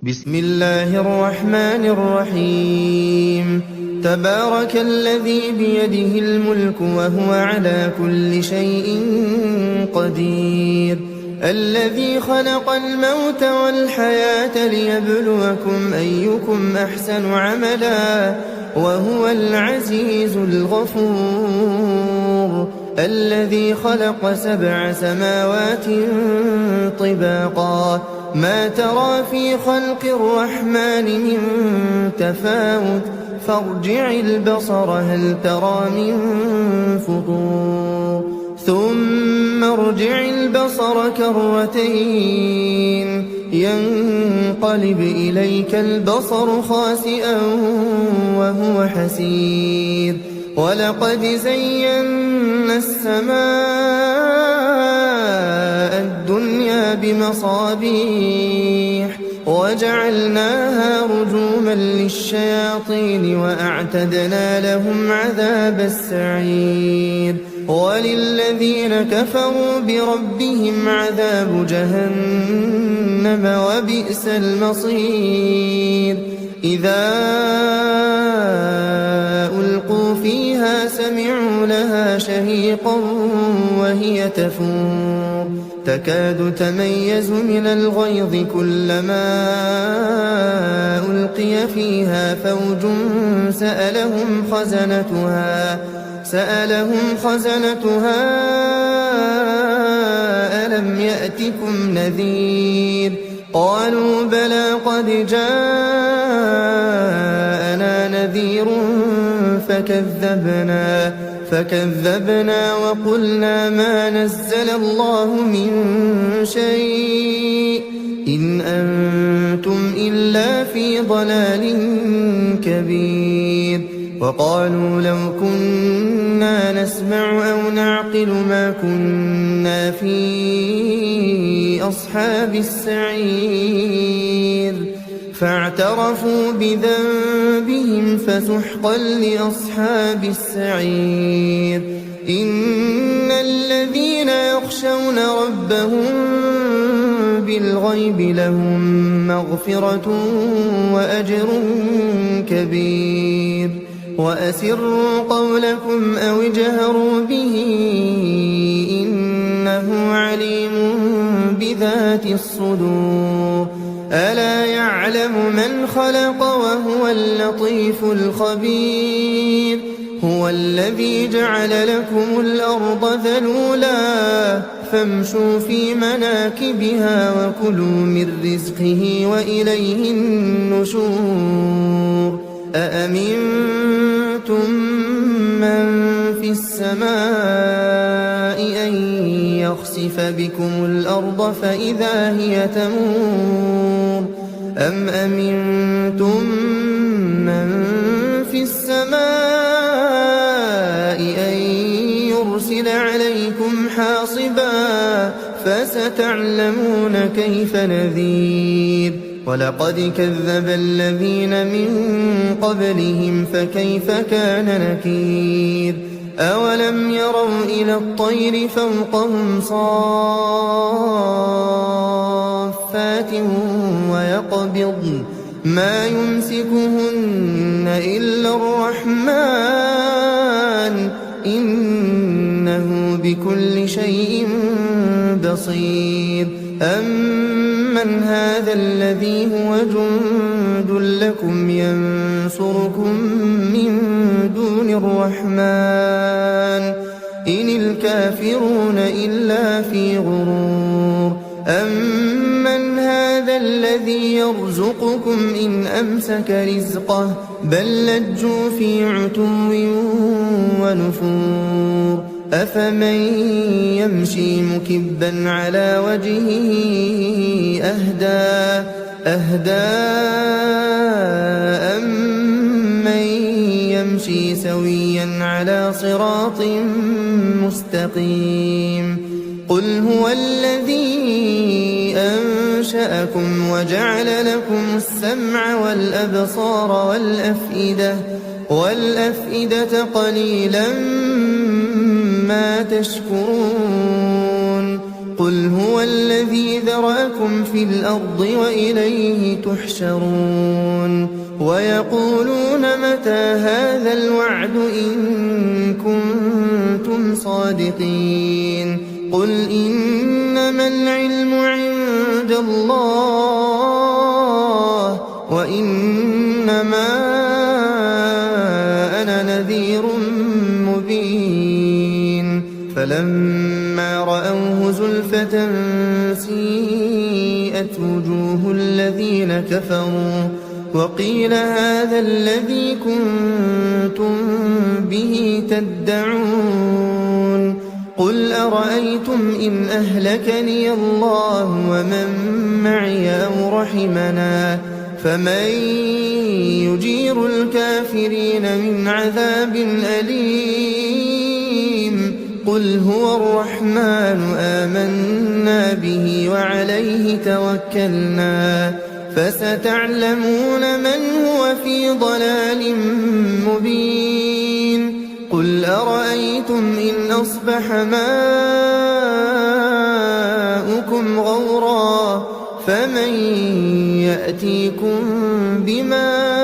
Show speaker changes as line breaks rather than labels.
بسم الله الرحمن الرحيم. تبارك الذي بيده الملك وهو على كل شيء قدير، الذي خلق الموت والحياة ليبلوكم أيكم أحسن عملا وهو العزيز الغفور، الذي خلق 7 سماوات طباقا ما ترى في خلق الرحمن من تفاوت فارجع البصر هل ترى من فطور ثم ارجع البصر كرتين ينقلب إليك البصر خاسئا وهو حسير، ولقد زينا السماء الدنيا بمصابيح وجعلناها رجوما للشياطين وأعتدنا لهم عذاب السعير، وللذين كفروا بربهم عذاب جهنم وبئس المصير. إذا ألقوا فيها سمعوا لها شهيقا وهي تفور تكاد تميز من الغيظ كلما ألقي فيها فوج سألهم خزنتها ألم يأتكم نذير؟ قالوا بلى قد جاءنا نذير فكذبنا وقلنا ما نزل الله من شيء إن أنتم إلا في ضلال كبير. وقالوا لو كنا نسمع أو نعقل ما كنا في أصحاب السعير، فاعترفوا بذنبهم فسحقا لأصحاب السعير. إن الذين يخشون ربهم بالغيب لهم مغفرة وأجر كبير. وأسروا قولكم أو اجهروا به إنه عليم بذات الصدور. ألا يعلم من خلق وهو اللطيف الخبير. هو الذي جعل لكم الأرض ذلولا فامشوا في مناكبها وكلوا من رزقه وإليه النشور. أأمنتم من في السماء أن يخسف بكم الأرض فإذا هي تمور أم أمنتم من في السماء أن يرسل عليكم حاصبا فستعلمون كيف نذير. ولقد كذب الذين من قبلهم فكيف كان نكير. أولم يروا إلى الطير فوقهم صافات ويقبضن ما يمسكهن إلا الرحمن إنه بكل شيء بصير. أمن هذا الذي هو جند لكم ينصركم من دون الرحمن إن الكافرون إلا في غرور. أمن هذا الذي يرزقكم إن أمسك رزقه بل لجوا في عتو ونفور. أفمن يمشي مكبا على وجهه أهدى أمن يمشي سويا على صراط مستقيم. قل هو الذي أنشأكم وجعل لكم السمع والأبصار والأفئدة قليلا ما تشكرون. قل هو الذي ذرأكم في الأرض وإليه تحشرون ويقولون متى هذا الوعد إن كنتم صادقين قل إنما العلم عند الله وإنما أنا نذير مبين فلما رأوه زلفة سيئت وجوه الذين كفروا وقيل هذا الذي كنتم به تدعون قل أرأيتم إن أهلكني الله ومن معي أو رحمنا فمن يجير الكافرين من عذاب أليم قل هو الرحمن آمنا به وعليه توكلنا فستعلمون من هو في ضلال مبين قل أرأيتم إن أصبح ماؤكم غورا فمن يأتيكم بماء